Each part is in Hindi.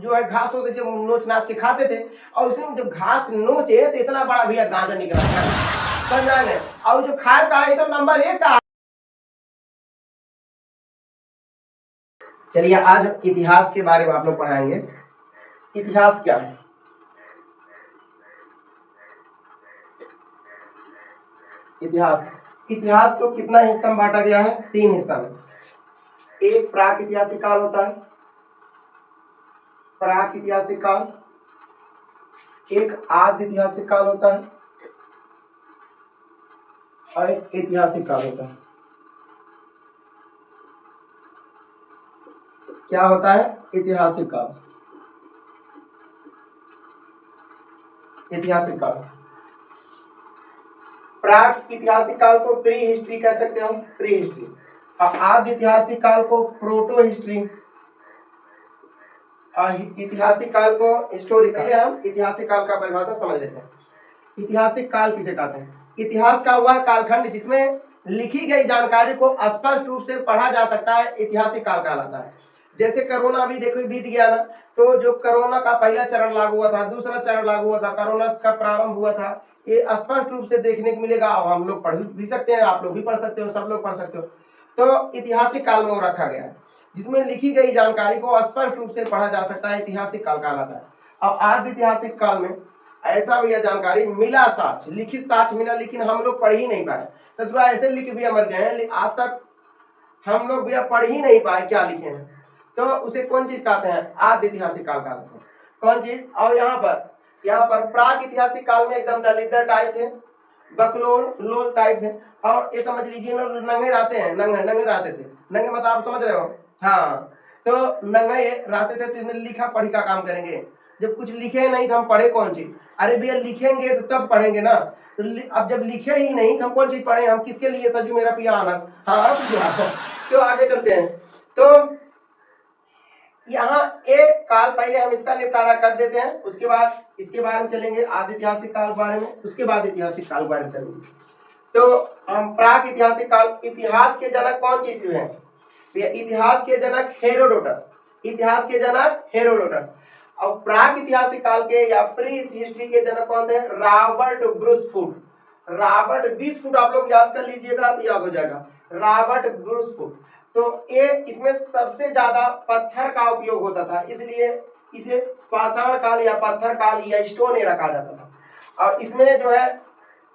जो है घासों से जब नोच नाच के खाते थे, और उसमें जब घास नोचे तो इतना बड़ा भैया गांजा निकला, समझा नहीं। और जो खाए का है तो नंबर 1 का। चलिए आज इतिहास के बारे में आप लोग पढ़ाएंगे। इतिहास क्या है? इतिहास को कितना हिस्सा में बांटा गया है? 3 हिस्सा में। एक प्राक-ऐतिहासिक काल होता है, प्राक-ऐतिहासिक काल, एक आद्य-ऐतिहासिक काल होता है और एक ऐतिहासिक काल होता है। क्या होता है? ऐतिहासिक काल। ऐतिहासिक काल, प्राक ऐतिहासिक काल को प्री हिस्ट्री कह सकते हो, प्री हिस्ट्री। और आद्य ऐतिहासिक काल को प्रोटो हिस्ट्री, और ऐतिहासिक काल को हिस्टोरिकल। हम ऐतिहासिक काल का परिभाषा समझ लेते हैं। ऐतिहासिक काल किसे कहते हैं? इतिहास का वह कालखंड जिसमें लिखी गई जानकारी को स्पष्ट रूप से पढ़ा जा सकता है, ऐतिहासिक काल कहलाता है। जैसे कोरोना भी देखो बीत गया ना, तो जो कोरोना का पहला चरण लागू हुआ था, दूसरा चरण लागू हुआ था, कोरोना का प्रारंभ हुआ था, ये स्पष्ट रूप से देखने को मिलेगा। और हम लोग पढ़ भी सकते हैं, आप लोग भी पढ़ सकते हो, सब लोग पढ़ सकते हो। तो ऐतिहासिक काल में वो रखा गया है जिसमें लिखी गई जानकारी को स्पष्ट रूप से पढ़ा जा सकता है, ऐतिहासिक काल कहलाता है। और आद्य ऐतिहासिक काल में ऐसा भी जानकारी मिला, साक्ष्य, लिखित साक्ष्य मिला, लेकिन हम लोग पढ़ ही नहीं पाए। ससुरा ऐसे लिख भी मर गए हैं, आज तक हम लोग भी पढ़ ही नहीं पाए क्या लिखे हैं। तो उसे कौन चीज कहते हैं? आद्य ऐतिहासिक काल कहते हैं। कौन चीज? और यहाँ पर प्राक ऐतिहासिक काल में एकदम दलिद्र टाइप थे, बकलोल लोल टाइप थे, और ये समझ लीजिए नंगे रहते हैं, नंगे रहते थे। नंगे मतलब आप समझ रहे हो? हाँ, तो नंगे रहते थे, तो इसमें लिखा पढ़ी का काम करेंगे। जब कुछ लिखे नहीं तो हम पढ़े कौन चीज? अरे भैया लिखेंगे तो तब पढ़ेंगे ना। तो अब जब लिखे ही नहीं तो हम कौन चीज पढ़े? हम किसके लिए सजू मेरा पिया आनंद। हाँ तो आगे चलते हैं। तो यहाँ एक काल पहले हम इसका निपटारा कर देते हैं, उसके बाद इसके बारे में चलेंगे, आद्य ऐतिहासिक काल बारे में, उसके बाद ऐतिहासिक काल बारे में चलेंगे। तो हम प्राक ऐतिहासिक काल, इतिहास के जनक कौन चीज है? इतिहास के जनक हेरोडोटस, इतिहास के जनक हेरोडोटस। और प्राक ऐतिहासिक काल के या प्री हिस्ट्री के जनक कौन थे? Robert Bruce Foote. रॉबर्ट ब्रूसफुट आप लोग याद कर लीजिएगा तो याद हो जाएगा, रॉबर्ट ब्रूसफुट। तो ये इसमें सबसे ज्यादा पत्थर का उपयोग होता था, इसलिए इसे पाषाण काल या पत्थर काल या स्टोन एरा कहा जाता था। और इसमें जो है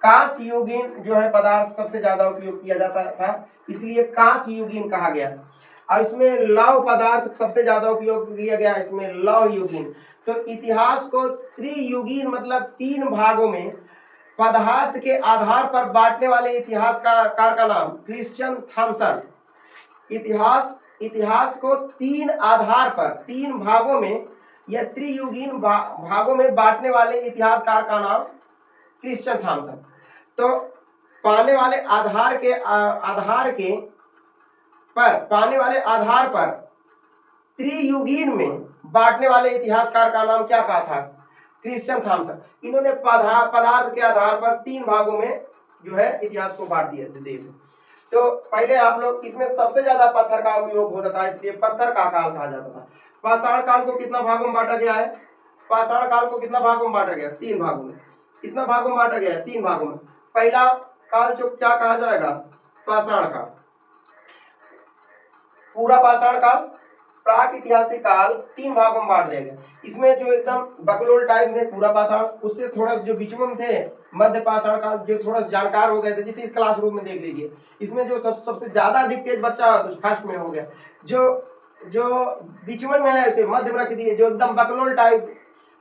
कांस युगीन जो है पदार्थ सबसे ज्यादा उपयोग किया जाता था, इसलिए कांस युगीन कहा गया। और इसमें लौह पदार्थ सबसे ज्यादा उपयोग किया गया, इसमें लौह युगीन। तो इतिहास को त्रियुगीन मतलब 3 भागों में पदार्थ के आधार पर बांटने वाले इतिहासकार का नाम क्रिश्चियन थॉमसन। इतिहास को 3 आधार पर 3 भागों में या त्रियुगीन भागों में बांटने वाले इतिहासकार का नाम क्रिश्चियन थॉमसन। तो पाने वाले आधार पर त्रियुगीन में बांटने वाले इतिहासकार का नाम क्या कहा था? Christian Thomson. इन्होंने पदार्थ के आधार पर 3 भागों में जो है इतिहास को बांट दिया देश। तो पहले आप लोग, इसमें सबसे ज्यादा पत्थर का उपयोग होता था, इसलिए पत्थर का काल कहा जाता था। पाषाण काल को कितना भागों में बांटा गया है? पाषाण काल को कितना भागों में बांटा गया? 3 भागों में। कितना भागों में बांटा गया है? 3 भागों में। पहला काल जो क्या कहा जाएगा? पाषाण काल, पूरा पाषाण काल, प्राक ऐतिहासिक काल 3 भागों में बांट दिया गया। इसमें जो एकदम बकलोल टाइम थे पूरा पाषाण, उससे थोड़ा जो बीच में थे मध्य पाषाण काल, जो थोड़ा जानकार हो गए थे, जैसे इस क्लासरूम में देख लीजिए, इसमें जो सबसे ज्यादा अधिक तेज बच्चा तो फर्स्ट में हो गया। जो बीच में है उसे मध्य में रख दिए, जो एकदम बकलोल टाइप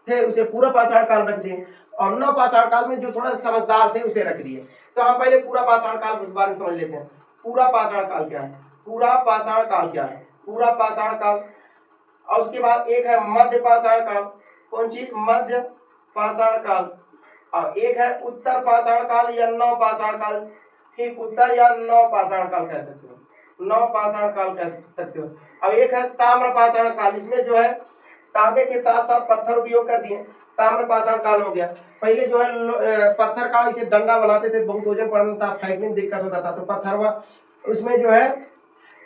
थे उसे पूरा पाषाण काल रख दिए, और नव पाषाण काल में जो थोड़ा समझदार थे उसे रख दिए। तो हम पहले पूरा पाषाण काल के बारे में समझ लेते हैं। पूरा पाषाण काल क्या है? पूरा पाषाण काल क्या है? पूरा पाषाण काल, और उसके बाद एक है मध्य पाषाण काल। कौन सी? मध्य पाषाण काल। और एक है उत्तर पाषाण काल या नव पाषाण काल। ठीक, उत्तर या नव पाषाण काल कह सकते हो, नव पाषाण काल कह सकते हो। और एक है ताम्र पाषाण काल, इसमें जो है तांबे के साथ साथ पत्थर उपयोग कर दिए, ताम्र पाषाण काल हो गया। पहले जो है पत्थर का इसे डंडा बनाते थे, बहुत वजन पड़ता था, फेंकने में दिक्कत होता था, तो पत्थर उसमें जो है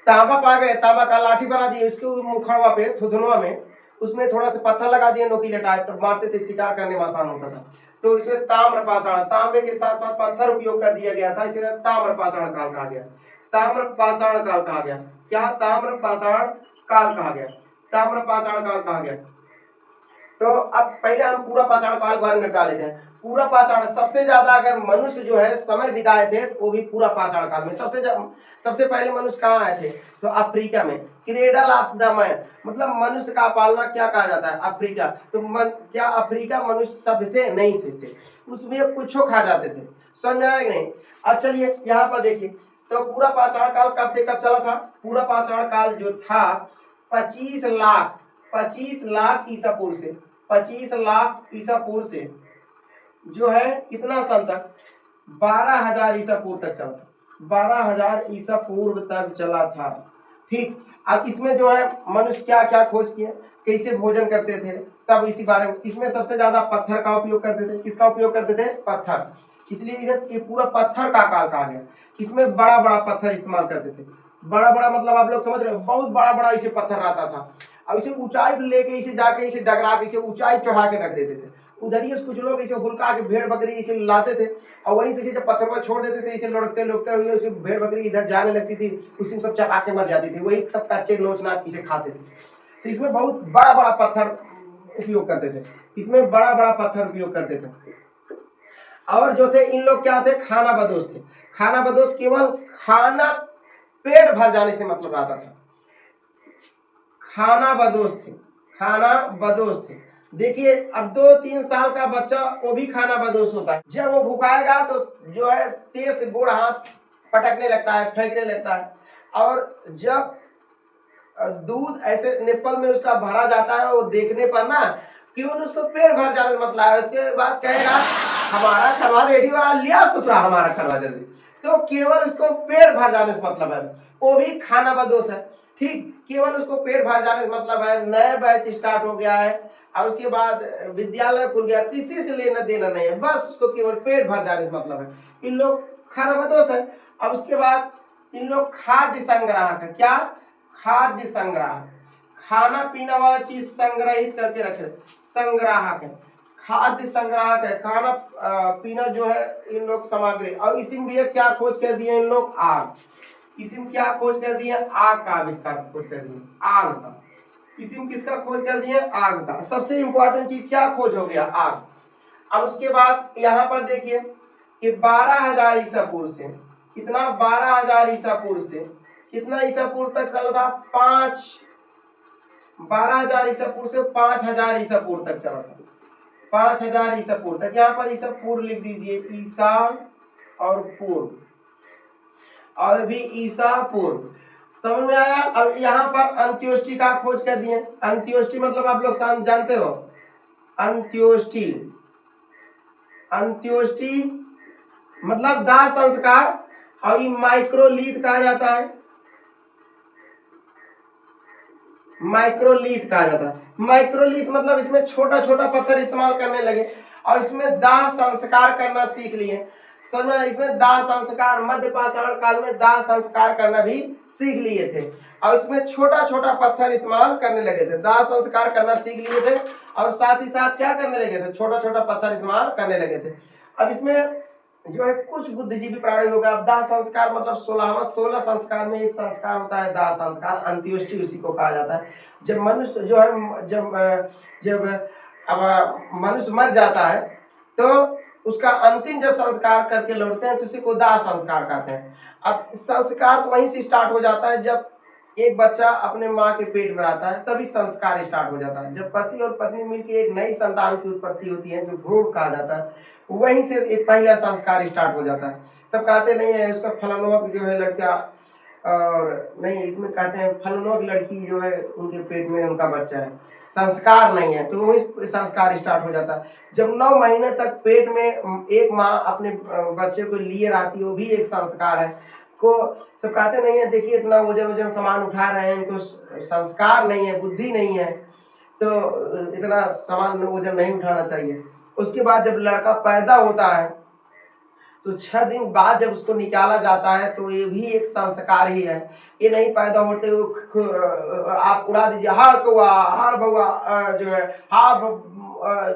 तांबा पा गए, तांबा का लाठी बना दिए, उसके मुखड़वा पे थुथुनवा में उसमें थोड़ा सा पत्थर लगा दिए नोकीले टाइप, तो मारते थे, शिकार करने में आसान होता था। तो इसमें ताम्र पाषाण, तांबे के साथ साथ पत्थर उपयोग कर दिया गया था, इसलिए ताम्र पाषाण काल कहा गया। ताम्र पाषाण काल कहा गया। क्या? ताम्र पाषाण काल कहा गया। ताम्र पाषाण काल कहा गया। तो अब पहले हम पूरा पाषाण काल के बारे में निपटा लेते हैं। पूरा पाषाण, सबसे ज्यादा अगर मनुष्य जो है समय बिताए थे वो भी पूरा पाषाण काल में। सबसे पहले मनुष्य कहाँ आए थे? तो अफ्रीका में। क्रेडल ऑफ द मैन, मतलब मनुष्य का पालना क्या कहा जाता है? अफ्रीका। तो क्या अफ्रीका मनुष्य सभ्य थे? नहीं से थे, उसमें कुछ खा जाते थे। समझ में आया कि नहीं? अब चलिए यहाँ पर देखिए, तो पूरा पाषाण काल कब से कब चला था? पूरा पाषाण काल जो था 25 लाख ईसा पूर्व से, 25 लाख ईसा पूर्व से जो है कितना साल तक? 12,000 ईसा पूर्व तक चला था। 12,000 ईसा पूर्व तक चला था। ठीक, अब इसमें जो है मनुष्य क्या क्या खोज किए, कैसे भोजन करते थे, सब इसी बारे में। इसमें सबसे ज्यादा पत्थर का उपयोग करते थे। किसका उपयोग करते थे? पत्थर। इसलिए इधर ये पूरा पत्थर का काल कहा गया। इसमें बड़ा बड़ा पत्थर इस्तेमाल करते थे। बड़ा बड़ा मतलब आप लोग समझ रहे हो, बहुत बड़ा बड़ा इसे पत्थर रहता था। अब इसे ऊंचाई लेके इसे जाके इसे डगरा के इसे ऊंचाई चढ़ा के रख देते थे। उधर ही कुछ लोग इसे हुलका के भेड़ बकरी इसे लाते थे और वहीं से जब पत्थर पर छोड़ देते थे, इसे लुढ़कते लुढ़कते हुए उसे भेड़ बकरी इधर जाने लगती थी, उसी में सब चबा के मर जाती थी। वही सब कच्चे नोचनाच इसे खाते थे। तो इसमें बहुत बड़ा बड़ा पत्थर उपयोग करते थे। इसमें बड़ा बड़ा पत्थर उपयोग करते थे। और जो थे इन लोग क्या थे? खाना बदोश थे। खाना बदोश केवल खाना पेट भर जाने से मतलब रहता था। खाना बदोश थे। खाना बदोश थे। देखिए अब 2-3 साल का बच्चा वो भी खाना बदोश होता है। जब वो भुखाएगा तो जो है तेज से गोड़ हाथ पटकने लगता है, फेंकने लगता है। और जब दूध ऐसे निप्पल में उसका भरा जाता है, वो देखने पर ना केवल उसको पेट भर जाने का मतलब है। उसके बाद कहेगा हमारा खरवा रेडी हो रहा, लिया ससुरा हमारा खरवा जल्दी। तो केवल उसको पेट भर जाने से मतलब है, वो भी खाना बदोश है। ठीक, केवल उसको पेट भर जाने से मतलब है। नया बैच स्टार्ट हो गया है और उसके बाद विद्यालय खुल गया, किसी से लेना देना नहीं है, बस उसको केवल पेट भर जाने से मतलब है। इन लोग खाना बदोश है। अब उसके बाद इन लोग खाद्य संग्राहक है। क्या? खाद्य संग्राहक, खाना पीना वाला चीज संग्रहित करके रखे, संग्राहक है। खाद्य संग्राहक है, खाना पीना जो है इन लोग सामग्री। और इसी में भी क्या खोज कर दिए इन लोग? आग। इसी में क्या खोज कर दिए? आग का आविष्कार खोज कर दिए, आग का। इसी में किसका खोज कर दिए? आग का। सबसे इंपॉर्टेंट चीज क्या खोज हो गया? आग। अब उसके बाद यहाँ पर देखिए कि 12,000 ईसा पूर्व से कितना? 12,000 ईसा पूर्व से कितना ईसा पूर्व तक चला था? 12,000 ईसा पूर्व से 5,000 ईसा पूर्व तक चला था। 5,000 ईसा पूर्व तक। यहाँ पर ईसा पूर्व लिख दीजिए, ईसा और पूर्व, और भी ईसा पूर्व। समझ में आया? अब यहाँ पर अंत्योष्टि का खोज कर दिए। अंत्योष्टि मतलब आप लोग जानते हो, अंत्योष्टि। अंत्योष्टि मतलब दाह संस्कार, और ये माइक्रोलीथ कहा जाता है। माइक्रोलीथ कहा जाता है। माइक्रोलीथ मतलब इसमें छोटा छोटा पत्थर इस्तेमाल करने लगे और इसमें दाह संस्कार करना सीख लिए। समझ, इसमें दाह संस्कार, मध्य पाषाण काल में दाह संस्कार करना भी सीख लिए थे और इसमें छोटा छोटा पत्थर इस्तेमाल करने लगे थे। दाह संस्कार करना सीख लिए थे और साथ ही साथ क्या करने लगे थे? छोटा छोटा पत्थर इस्तेमाल करने लगे थे। अब इसमें जो है कुछ बुद्धिजीवी प्राणी हो गया। अब दाह संस्कार मतलब 16 संस्कार में एक संस्कार होता है दाह संस्कार, अंत्योष्टि उसी को कहा जाता है। जब मनुष्य जो है जब अब मनुष्य मर जाता है तो उसका अंतिम जब संस्कार करके लौटते हैं तो उसी को दाह संस्कार कहते हैं। अब संस्कार तो वहीं से स्टार्ट हो जाता है जब एक बच्चा अपने माँ के पेट में आता है, तभी संस्कार स्टार्ट हो जाता है। जब पति और पत्नी मिलकर एक नई संतान की उत्पत्ति होती है जो भ्रूण कहा जाता है, वहीं से एक पहला संस्कार स्टार्ट हो जाता है। सब कहते नहीं है उसका फलानुआ जो है लड़का, और नहीं इसमें कहते हैं फलानुआ की लड़की जो है उनके पेट में उनका बच्चा है, संस्कार नहीं है, तो वही संस्कार स्टार्ट हो जाता है। जब 9 महीने तक पेट में एक माँ अपने बच्चे को लिए रहती है, वो भी एक संस्कार है। को सब कहते नहीं है देखिए इतना वजन सामान उठा रहे हैं, इनको संस्कार नहीं है, बुद्धि नहीं है, तो इतना सामान वजन नहीं उठाना चाहिए। उसके बाद जब लड़का पैदा होता है तो 6 दिन बाद जब उसको निकाला जाता है तो ये भी एक संस्कार ही है। ये नहीं पैदा होते आप उड़ा दीजिए हाड़ कौआ हाड़ बउआ जो है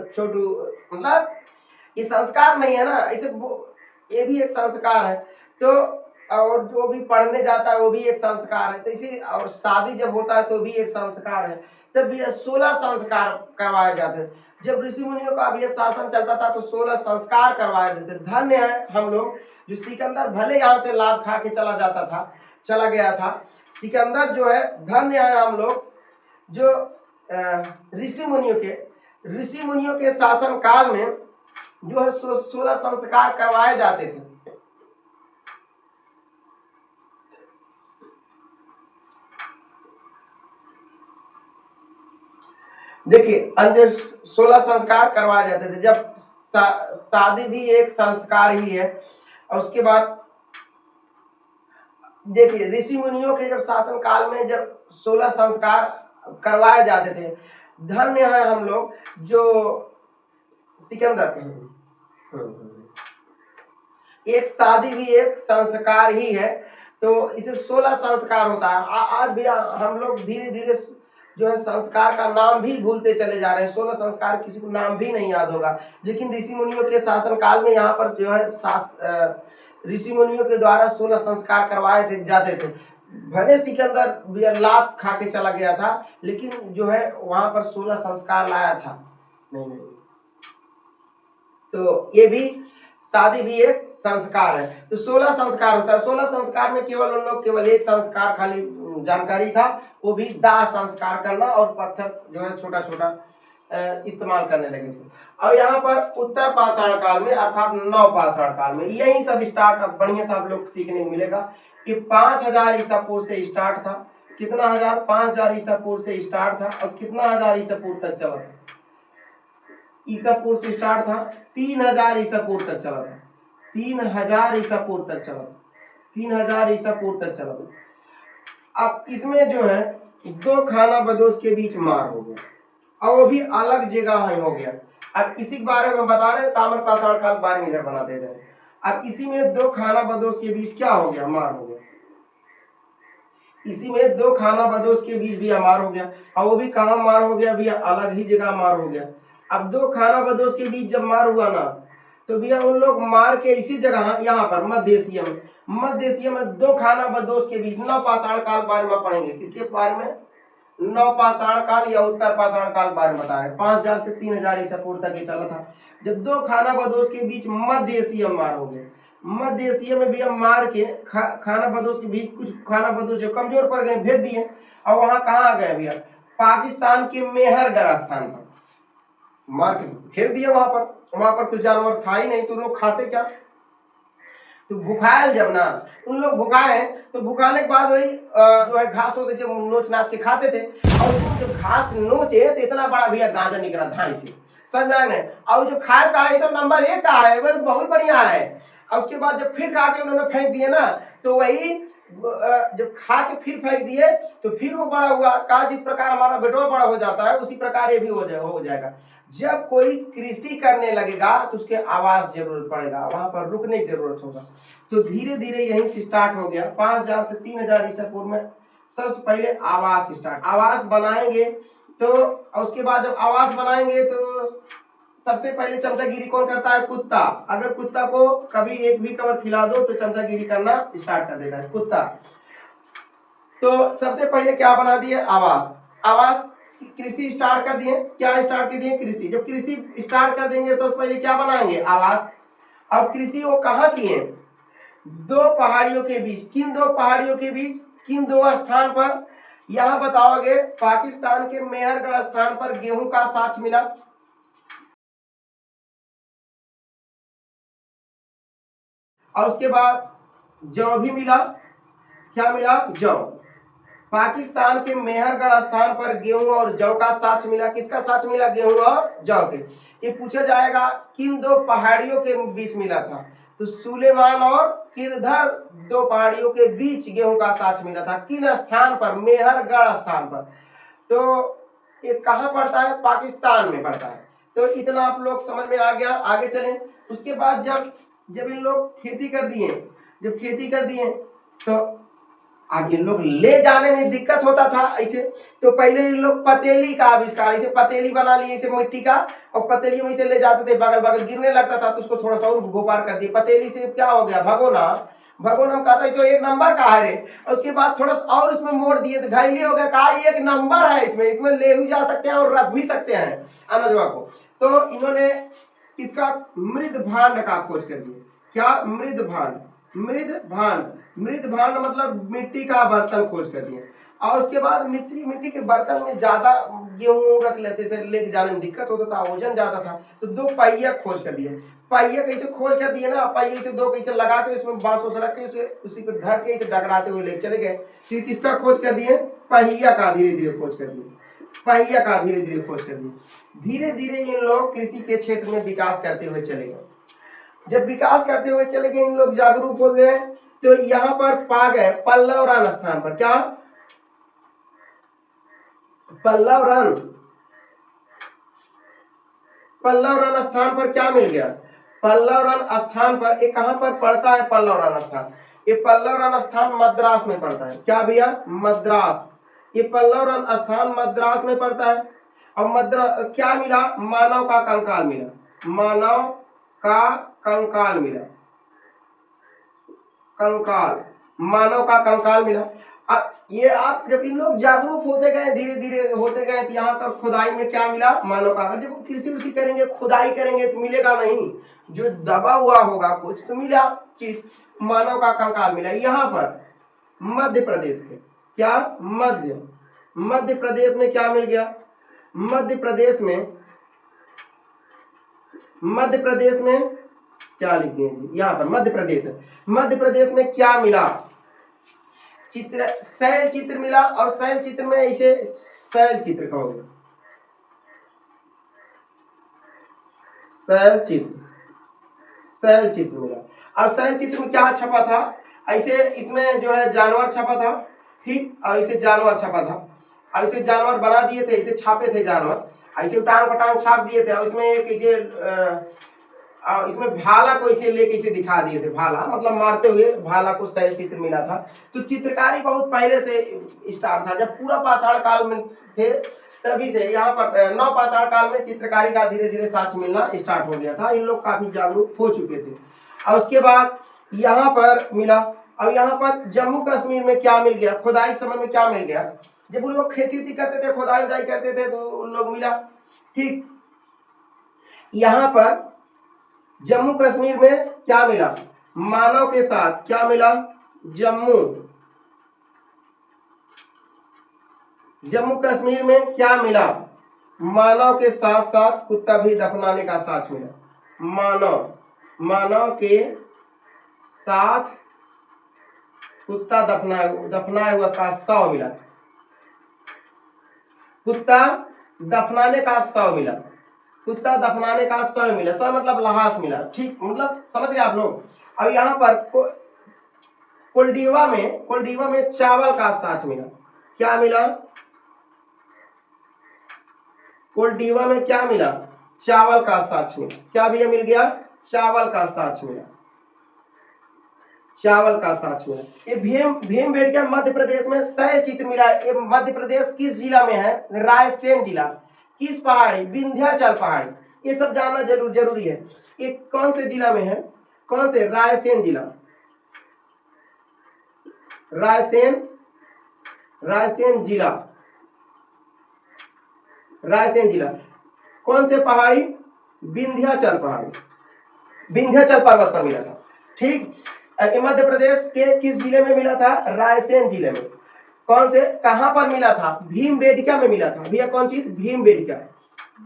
छोटू, मतलब ये संस्कार नहीं है ना, इसे ये भी एक संस्कार है। तो और जो भी पढ़ने जाता है वो भी एक संस्कार है। तो इसी और शादी जब होता है तो भी एक संस्कार है। तब भी 16 संस्कार करवाए जाते हैं। जब ऋषि मुनियों का भी शासन चलता था तो 16 संस्कार करवाए जाते। धन्य है हम लोग जो सिकंदर भले यहाँ से लाभ खा के चला गया था। सिकंदर जो है धन्य है हम लोग जो ऋषि मुनियों के शासन काल में जो है 16 संस्कार करवाए जाते थे। देखिए अंदर 16 संस्कार करवाए जाते थे। जब शादी भी एक संस्कार ही है। और उसके बाद देखिए ऋषि मुनियों के जब शासन काल में जब 16 संस्कार करवाए जाते थे। धन्य है हम लोग जो सिकंदर, एक शादी भी एक संस्कार ही है। तो इसे 16 संस्कार होता है। आज भी हम लोग धीरे धीरे जो है संस्कार का नाम भी भूलते चले जा रहे हैं। 16 संस्कार किसी को नाम भी नहीं याद होगा। लेकिन ऋषि मुनियों के शासन काल में यहाँ पर जो है ऋषि मुनियों के द्वारा 16 संस्कार करवाए जाते थे। भले सिकंदर लात खा के चला गया था लेकिन जो है वहां पर 16 संस्कार लाया था। नहीं, तो ये भी शादी भी एक संस्कार है। तो 16 संस्कार होता है। 16 संस्कार में केवल एक संस्कार खाली जानकारी था, वो भी दाह संस्कार करना और पत्थर जो है छोटा छोटा इस्तेमाल करने लगे थे। और यहाँ पर उत्तर पाषाण काल में अर्थात नव पाषाण काल में यही सब स्टार्ट बढ़िया से आप लोग सीखने को मिलेगा कि 5000 ईसा पूर्व से स्टार्ट था। कितना हजार? 5000 ईसा पूर्व से स्टार्ट था। और कितना हजार ईसा पूर्व तक चला था? ईसा पूर्व से स्टार्ट था 3000 ईसा पूर्व तक चला था। 3000 ईसा पूर्व तक चला था। 3000 ईसा पूर्व तक चला था। अब इसमें जो है 2 खाना बदोश के बीच मार हो गया और वो भी अलग जगह हो गया। अब इसी के बारे में बता रहे ताम्र पाषाण काल बारे में इधर बना दे रहे हैं। अब इसी में 2 खाना बदोश के बीच क्या हो गया? मार हो गया। इसी में 2 खाना बदोश के बीच भी मार हो गया। और वो भी कहाँ मार हो गया भैया? अलग ही जगह मार हो गया। अब 2 खाना बदोश के बीच जब मार हुआ ना तो भैया उन लोग मार के इसी जगह यहाँ पर मध्य एशिया में 2 खाना बदोश के बीच नव पाषाण काल बारे में पढ़ेंगे। किसके बारे में? नव पाषाण काल या उत्तर पाषाण काल बारे में बता रहे। 5000 से 3000 ईसा पूर्व तक ये चला था। जब 2 खाना बदोश के बीच मध्य एशिया मार हो गए। मध्य एशिया में भी हम मार के खाना बदोश के बीच कुछ खाना बदोश जो कमजोर पड़ गए भेज दिए। और वहां कहाँ आ गए भैया? पाकिस्तान के मेहरगढ़ स्थान पर मार के फेर दिया। वहां पर कुछ जानवर था ही नहीं तो लोग खाते क्या? तो भुखायल जब ना उन लोग भुखाए तो भुखाने के बाद वही जो है घासों से नोच नाच के खाते थे। और जब घास नोचे तो इतना बड़ा भैया गांजा निकला धाई से, समझ में। और जो खाए का है तो नंबर 1 का है, वह बहुत बढ़िया है। और उसके बाद जब फिर खा के उन्होंने फेंक दिए ना तो वही जब खा के फिर फेंक दिए तो फिर वो बड़ा हुआ। कहा जिस प्रकार हमारा बेटवा बड़ा हो जाता है उसी प्रकार ये भी हो जाएगा। जब कोई कृषि करने लगेगा तो उसके आवास जरूरत पड़ेगा, वहां पर रुकने की जरूरत होगा। तो धीरे धीरे यहीं से स्टार्ट हो गया। 5000 से 3000 ईसा पूर्व में सबसे पहले आवास बनाएंगे। तो उसके बाद जब आवास बनाएंगे तो सबसे पहले चमचागिरी कौन करता है? कुत्ता। अगर कुत्ता को कभी एक भी कवर खिला दो तो चमचागिरी करना स्टार्ट कर देता है कुत्ता। तो सबसे पहले क्या बना दिए? आवास। कृषि स्टार्ट कर दिए। क्या स्टार्ट कर दिए? कृषि। जब कृषि स्टार्ट कर देंगे सबसे पहले क्या बनाएंगे? आवास। अब कृषि वो कहाँ किए? 2 पहाड़ियों के बीच। किन 2 पहाड़ियों के बीच? किन 2 स्थान पर? यहां बताओगे पाकिस्तान के मेहरगढ़ स्थान पर गेहूं का साक्ष्य मिला। और उसके बाद जौ भी मिला। क्या मिला? जौ। पाकिस्तान के मेहरगढ़ स्थान पर गेहूं और जौ का साक्ष्य मिला। किसका साक्ष्य मिला? गेहूं और जौ के। ये पूछा जाएगा किन 2 पहाड़ियों के बीच मिला था? तो सुलेमान और किरधर 2 पहाड़ियों के बीच गेहूं का साक्ष्य मिला था। किन स्थान पर? मेहरगढ़ स्थान पर। तो ये कहाँ पड़ता है? पाकिस्तान में पड़ता है। तो इतना आप लोग समझ में आ गया। आगे चलें। उसके बाद जब जब इन लोग खेती कर दिए, जब खेती कर दिए तो अब इन लोग ले जाने में दिक्कत होता था ऐसे, तो पहले इन लोग पतेली का आविष्कार, ऐसे पतेली बना लिए ऐसे मिट्टी का, और पतेली में से ले जाते थे, बगल बगल गिरने लगता था तो उसको थोड़ा सा और गोपार कर दिए, पतेली से क्या हो गया भगोना, भगोना हम कहता है तो एक नंबर का है रे, उसके बाद थोड़ा सा और उसमें मोड़ दिए तो घायले हो गया, कहा एक नंबर है इसमें, इसमें ले भी जा सकते हैं और रख भी सकते हैं अनजवा को। तो इन्होंने इसका मृद भांड का खोज कर दिया। क्या? मृद भांड। मृद भांड, मृद भांड मतलब मिट्टी का बर्तन खोज कर दिया। और उसके बाद मिट्टी के बर्तन में ज्यादा गेहूं रख लेते थे, लेके जाने में दिक्कत होता था, वजन ज्यादा था, तो दो पहिया खोज कर दिए। पहिया कैसे खोज कर दिए ना, पहिए से दो कैसे लगा के उसमें बांस रख के उसे उसी पे धर के डगराते हुए ले चले गए। फिर किसका खोज कर दिए? पहिया का धीरे धीरे खोज कर दिए, पहिया का धीरे धीरे खोज कर दिए। धीरे धीरे इन लोग कृषि के क्षेत्र में विकास करते हुए चले गए। जब विकास करते हुए चले गए, इन लोग जागरूक हो गए, तो यहाँ पर पा गए पल्लवरन स्थान पर। क्या? पल्लवरन, पल्लवरन स्थान पर क्या मिल गया? पल्लवरन स्थान पर, ये कहां पर पड़ता है पल्लवरन स्थान? ये पल्लवरन स्थान मद्रास में पड़ता है। क्या भैया? मद्रास। ये पल्लवरन स्थान मद्रास में पड़ता है। और मद्रास क्या मिला? मानव का कंकाल मिला, मानव का कंकाल मिला, कंकाल, मानव का कंकाल मिला। अब ये आप जब इन लोग जागरूक होते गए, धीरे धीरे होते गए, तो यहाँ तक खुदाई में क्या मिला? मानव का। जब कृषि उसी करेंगे, खुदाई करेंगे तो मिलेगा नहीं, जो दबा हुआ होगा कुछ तो मिला चीज, मानव का कंकाल मिला। यहाँ पर मध्य प्रदेश के, क्या? मध्य प्रदेश में क्या मिल गया? मध्य प्रदेश में, मध्य प्रदेश में क्या लिख दिए जी? यहाँ पर मध्य प्रदेश है। मध्य प्रदेश में क्या मिला? चित्र, शैल चित्र मिला। और शैल चित्र में इसे शैल चित्र कहोगे, शैल चित्र, शैल चित्र मिला। और शैल चित्र में क्या छपा था? ऐसे इसमें जो है जानवर छपा था, ठीक, और इसे जानवर छपा था, और इसे जानवर बना दिए थे, इसे छापे थे जानवर, ऐसे टांग पटांग छाप दिए थे, और इसमें एक इसे इसमें भाला को इसे लेके इसे दिखा दिए थे, भाला मतलब मारते हुए भाला को शैल चित्र मिला था। तो चित्रकारी बहुत पहले से स्टार्ट था, जब पूरा पाषाण काल में थे तभी से यहाँ पर नव पाषाण काल में चित्रकारी का धीरे धीरे साक्ष्य मिलना स्टार्ट हो गया था। इन लोग काफी जागरूक हो चुके थे। और उसके बाद यहाँ पर मिला। और यहाँ पर जम्मू कश्मीर में क्या मिल गया? खुदाई समय में क्या मिल गया? जब उन लोग खेती करते थे, खुदाई उदाई करते थे, तो उन लोग मिला, ठीक। यहाँ पर जम्मू कश्मीर में क्या मिला? मानव के साथ क्या मिला? जम्मू कश्मीर में क्या मिला? मानव के साथ साथ कुत्ता भी दफनाने का साक्ष्य मिला। मानव के साथ कुत्ता दफनाए हुआ का शव मिला, कुत्ता दफनाने का शव मिला, कुत्ता दफनाने का शव मिला, शव मतलब लाश मिला, ठीक, मतलब समझ गए आप लोग। अब यहाँ पर कोल्डीवा में चावल का साक्ष्य मिला। क्या मिला? कोल्डीवा में क्या मिला? चावल का साक्ष्य मिला। क्या भैया मिल गया? चावल का साक्ष्य मिला, चावल का साक्ष्य मिला। ये भीमबेटका मध्य प्रदेश में शैल चित्र मिला। ये मध्य प्रदेश किस जिला में है? रायसेन जिला। किस पहाड़ी? विंध्याचल पहाड़ी। ये सब जानना जरूरी है। ये कौन से जिला में है? कौन से? रायसेन जिला, रायसेन जिला, रायसेन जिला। कौन से पहाड़ी? विंध्याचल पहाड़ी, विंध्याचल पर्वत पर मिला था, ठीक। मध्य प्रदेश के किस जिले में मिला था? रायसेन जिले में। कौन से, कहां पर मिला था? भीमबेटका में मिला था भैया। कौन चीज? भीमबेटका,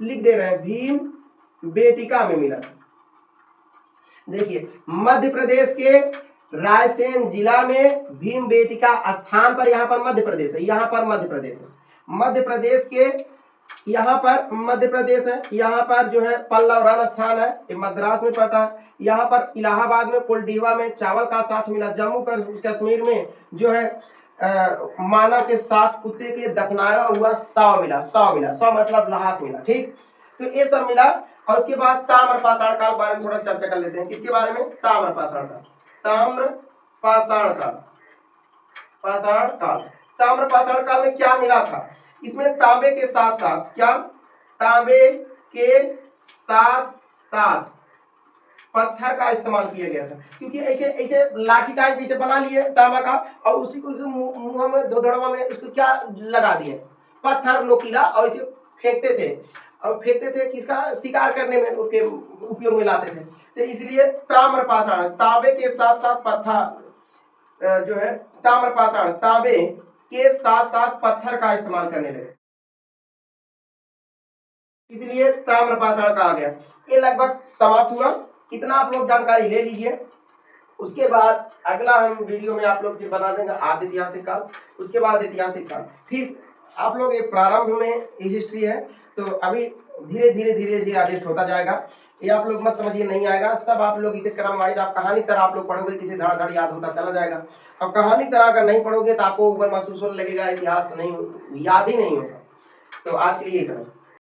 लिख दे रहे हैं, भीमबेटका में मिला था। देखिए, मध्य प्रदेश के रायसेन जिला में भीमबेटका स्थान पर, यहाँ पर मध्य प्रदेश है, यहाँ पर मध्य प्रदेश है, मध्य प्रदेश के यहाँ पर मध्य प्रदेश है। यहाँ पर जो है पल्लवरन स्थान है, ये मद्रास में पड़ता है। यहाँ पर इलाहाबाद में कोल्डीवा में चावल का साक्ष्य मिला। जम्मू कश्मीर में जो है मानव के साथ कुत्ते के दफनाया हुआ शव मिला, शव मतलब लाश मिला, ठीक। तो ये सब मिला। और उसके बाद ताम्र पाषाण काल बारे में थोड़ा चर्चा कर लेते हैं। किसके बारे में? ताम्र पाषाण काल। ताम्र पाषाण काल, पाषाण काल। ताम्र पाषाण काल में क्या मिला था? इसमें तांबे के साथ साथ क्या? तांबे के साथ साथ पत्थर का इस्तेमाल किया गया था, क्योंकि ऐसे ऐसे लाठी टाइप जैसे बना लिए तांबा का, और उसी को मुंह में धोधड़वा में उसको क्या लगा दिए? पत्थर नोकीला, और इसे फेंकते थे, और फेंकते थे किसका? शिकार करने में उसके उपयोग में लाते थे। तो इसलिए ताम्र पाषाण, तांबे के साथ साथ पत्थर जो है ताम्र पाषाण, तांबे के साथ साथ पत्थर का इस्तेमाल करने लगे, इसलिए ताम्र पाषाण कहा गया। ये लगभग समाप्त हुआ। इतना आप लोग जानकारी ले लीजिए। उसके बाद अगला हम वीडियो में आप लोग फिर बता देंगे आदि ऐतिहासिक काल, उसके बाद ऐतिहासिक काल। ठीक, आप लोग एक प्रारंभ में हिस्ट्री है, तो अभी धीरे धीरे धीरे धीरे एडजस्ट होता जाएगा। ये आप लोग मत समझिए नहीं आएगा, सब आप लोग इसे क्रम वाइज आप कहानी तरह आप लोग पढ़ोगे, इसे धड़ धड़ याद होता चला जाएगा। और कहानी तरह अगर नहीं पढ़ोगे तो आपको ऊपर महसूस होने लगेगा इतिहास नहीं, याद ही नहीं होगा। तो आज के लिए ये करें।